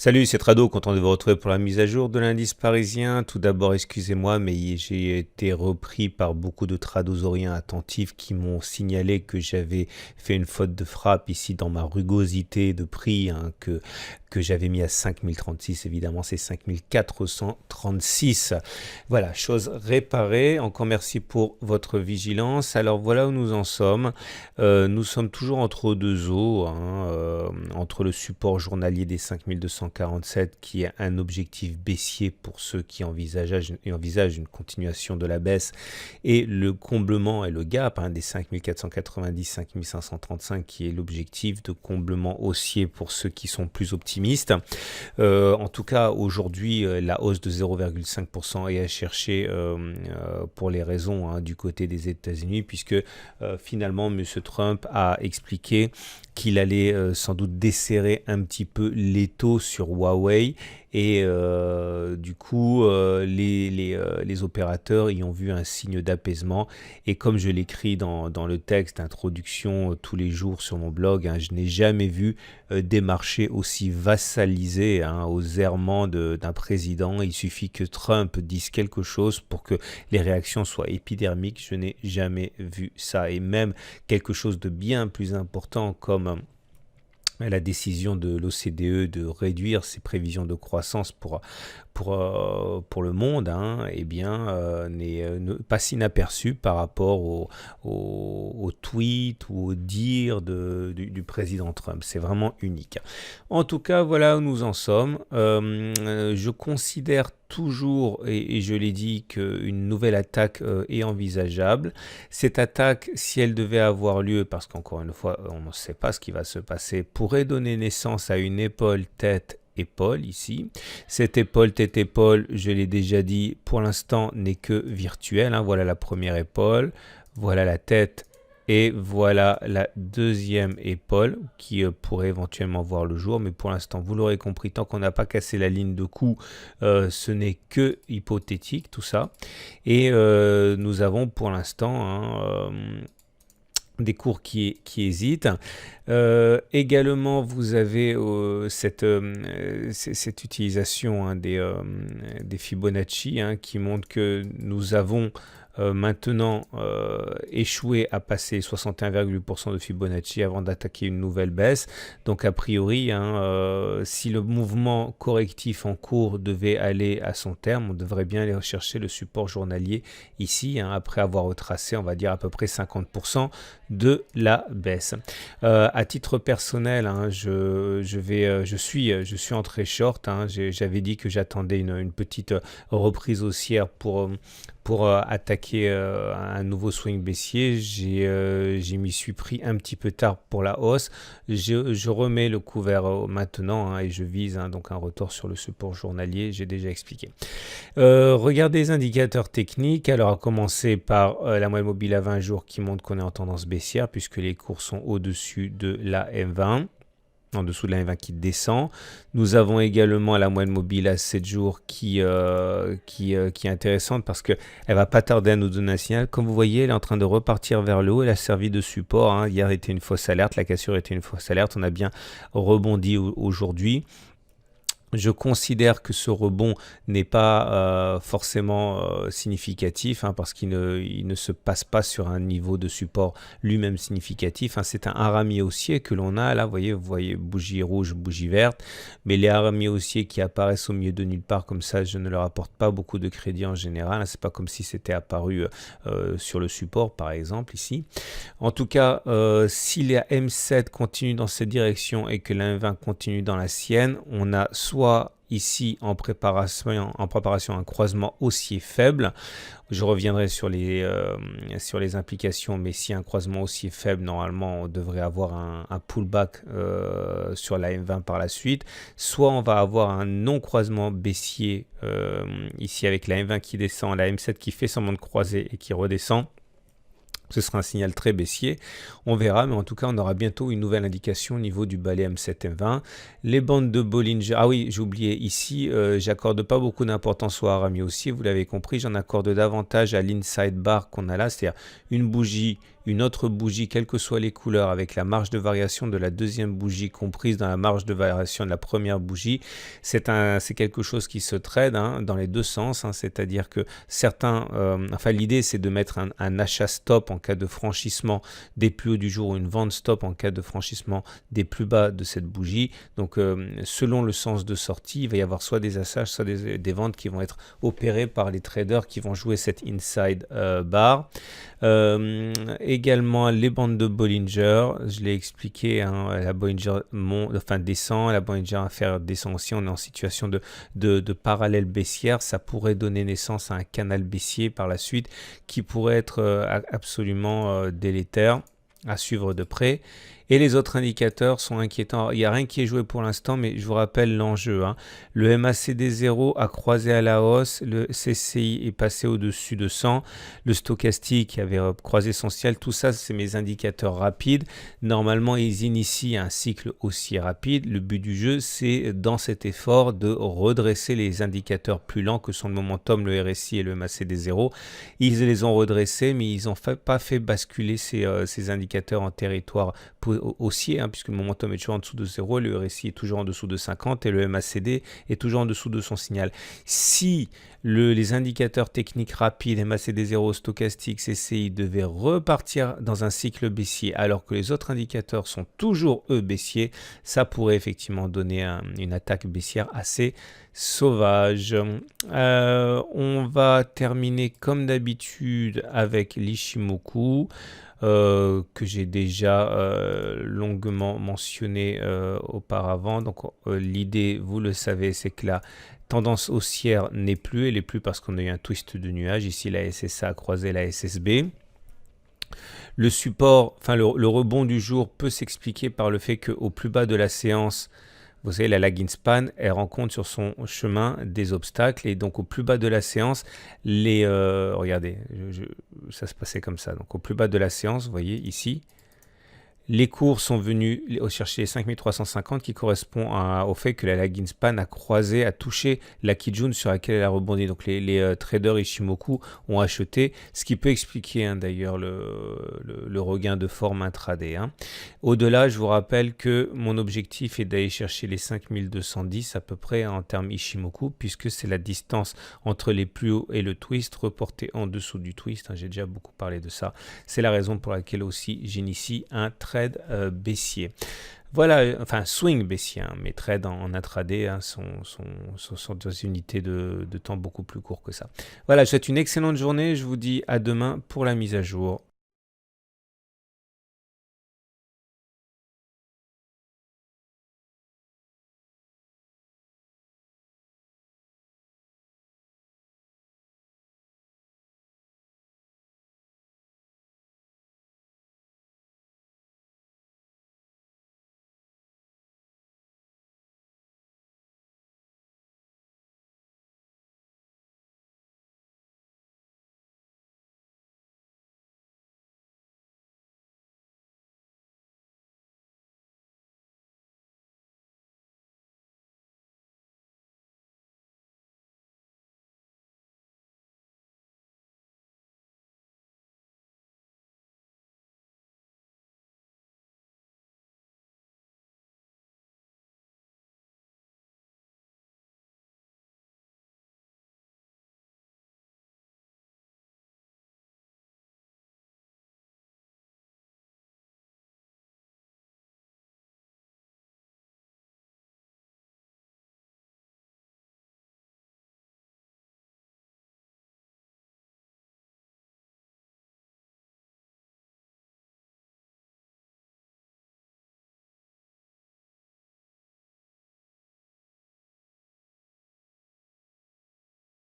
Salut, c'est Trado, content de vous retrouver pour la mise à jour de l'indice parisien. Tout d'abord, excusez-moi, mais j'ai été repris par beaucoup de tradosoriens attentifs qui m'ont signalé que j'avais fait une faute de frappe ici dans ma rugosité de prix, que j'avais mis à 5036. Évidemment, c'est 5436. Voilà, chose réparée. Encore merci pour votre vigilance. Alors voilà où nous en sommes. Nous sommes toujours entre deux eaux, entre le support journalier des 5247 qui est un objectif baissier pour ceux qui envisagent une continuation de la baisse et le comblement et le gap des 5490-5535 qui est l'objectif de comblement haussier pour ceux qui sont plus optimistes. En tout cas, aujourd'hui, la hausse de 0,5% est à chercher pour les raisons du côté des États-Unis puisque finalement, M. Trump a expliqué qu'il allait sans doute desserrer un petit peu les taux sur Huawei et du coup les opérateurs y ont vu un signe d'apaisement et comme je l'écris dans le texte d'introduction tous les jours sur mon blog, je n'ai jamais vu des marchés aussi vassalisés aux errements d'un président. Il suffit que Trump dise quelque chose pour que les réactions soient épidermiques. Je n'ai jamais vu ça et même quelque chose de bien plus important comme la décision de l'OCDE de réduire ses prévisions de croissance pour le monde, ne passe inaperçu par rapport au tweet ou au dire du président Trump. C'est vraiment unique. En tout cas, voilà où nous en sommes. Je considère toujours, et je l'ai dit, qu'une nouvelle attaque est envisageable. Cette attaque, si elle devait avoir lieu, parce qu'encore une fois, on ne sait pas ce qui va se passer, pourrait donner naissance à une épaule tête-épaule ici. Cette épaule tête-épaule, je l'ai déjà dit, pour l'instant n'est que virtuelle. Voilà la première épaule, voilà la tête. Et voilà la deuxième épaule qui pourrait éventuellement voir le jour. Mais pour l'instant, vous l'aurez compris, tant qu'on n'a pas cassé la ligne de coup, ce n'est que hypothétique tout ça. Et nous avons pour l'instant des cours qui hésitent. Également, vous avez cette utilisation des Fibonacci qui montre que nous avons maintenant échoué à passer 61,8% de Fibonacci avant d'attaquer une nouvelle baisse. Donc a priori, si le mouvement correctif en cours devait aller à son terme, on devrait bien aller rechercher le support journalier ici, après avoir retracé, on va dire à peu près 50% de la baisse. À titre personnel, je suis entré short. J'avais dit que j'attendais une petite reprise haussière pour attaquer un nouveau swing baissier. J'y m'y suis pris un petit peu tard pour la hausse. Je remets le couvert maintenant et je vise donc un retour sur le support journalier. J'ai déjà expliqué. Regardez les indicateurs techniques. Alors à commencer par la moyenne mobile à 20 jours qui montre qu'on est en tendance baissière puisque les cours sont au-dessus de la M20. En dessous de la M20 qui descend. Nous avons également la moyenne mobile à 7 jours qui est intéressante parce qu'elle ne va pas tarder à nous donner un signal. Comme vous voyez, elle est en train de repartir vers le haut. Elle a servi de support. Hier était une fausse alerte. La cassure était une fausse alerte. On a bien rebondi aujourd'hui. Je considère que ce rebond n'est pas forcément significatif parce qu'il ne se passe pas sur un niveau de support lui-même significatif. C'est un harami haussier que l'on a là, vous voyez bougie rouge, bougie verte, mais les haramis haussiers qui apparaissent au milieu de nulle part comme ça, je ne leur apporte pas beaucoup de crédit en général. C'est pas comme si c'était apparu sur le support par exemple ici. En tout cas, si la M7 continue dans cette direction et que la M20 continue dans la sienne, on a soit ici en préparation un croisement haussier faible. Je reviendrai sur les implications, mais si un croisement haussier faible, normalement on devrait avoir un pullback sur la M20 par la suite. Soit on va avoir un non-croisement baissier ici avec la M20 qui descend, la M7 qui fait semblant de croiser et qui redescend. ce sera un signal très baissier. On verra, mais en tout cas, on aura bientôt une nouvelle indication au niveau du balai M7 M20. Les bandes de Bollinger, ah oui, j'ai oublié ici, j'accorde pas beaucoup d'importance au Harami aussi, vous l'avez compris, j'en accorde davantage à l'inside bar qu'on a là, c'est-à-dire une bougie, une autre bougie, quelles que soient les couleurs, avec la marge de variation de la deuxième bougie comprise dans la marge de variation de la première bougie. C'est quelque chose qui se trade dans les deux sens, c'est-à-dire que certains, enfin l'idée c'est de mettre un achat stop en cas de franchissement des plus hauts du jour ou une vente stop en cas de franchissement des plus bas de cette bougie. Donc selon le sens de sortie, il va y avoir soit des achats, soit des ventes qui vont être opérées par les traders qui vont jouer cette inside bar. Également les bandes de Bollinger, je l'ai expliqué, la Bollinger descend, la Bollinger inférieure descend aussi, on est en situation de parallèle baissière, ça pourrait donner naissance à un canal baissier par la suite qui pourrait être absolument délétère à suivre de près. Et les autres indicateurs sont inquiétants. Il n'y a rien qui est joué pour l'instant, mais je vous rappelle l'enjeu. Le MACD 0 a croisé à la hausse, le CCI est passé au-dessus de 100, le stochastique avait croisé son ciel. Tout ça, c'est mes indicateurs rapides. Normalement, ils initient un cycle aussi rapide. Le but du jeu, c'est dans cet effort de redresser les indicateurs plus lents que sont le momentum, le RSI et le MACD 0. Ils les ont redressés, mais ils n'ont pas fait basculer ces indicateurs en territoire haussier, puisque le momentum est toujours en dessous de 0, le RSI est toujours en dessous de 50 et le MACD est toujours en dessous de son signal. Si les indicateurs techniques rapides, MACD 0, stochastique, CCI devaient repartir dans un cycle baissier alors que les autres indicateurs sont toujours eux baissiers, ça pourrait effectivement donner une attaque baissière assez sauvage. On va terminer comme d'habitude avec l'Ichimoku. Que j'ai déjà longuement mentionné auparavant. Donc l'idée, vous le savez, c'est que la tendance haussière n'est plus, elle est plus parce qu'on a eu un twist de nuage. Ici, la SSA a croisé la SSB. Le support, enfin le rebond du jour peut s'expliquer par le fait qu'au plus bas de la séance, vous savez, la lagging span, elle rencontre sur son chemin des obstacles et donc au plus bas de la séance, regardez, ça se passait comme ça. Donc au plus bas de la séance, vous voyez ici, les cours sont venus chercher les 5350 qui correspond au fait que la lagging span a croisé, a touché la Kijun sur laquelle elle a rebondi. Donc les traders Ichimoku ont acheté, ce qui peut expliquer d'ailleurs le regain de forme intraday. Au-delà, je vous rappelle que mon objectif est d'aller chercher les 5210 à peu près en termes Ichimoku, puisque c'est la distance entre les plus hauts et le twist reporté en dessous du twist. J'ai déjà beaucoup parlé de ça. C'est la raison pour laquelle aussi j'initie un trade baissier. Voilà, enfin swing baissier, mes trades en intraday sont des unités de temps beaucoup plus court que ça. Voilà, je vous souhaite une excellente journée, je vous dis à demain pour la mise à jour.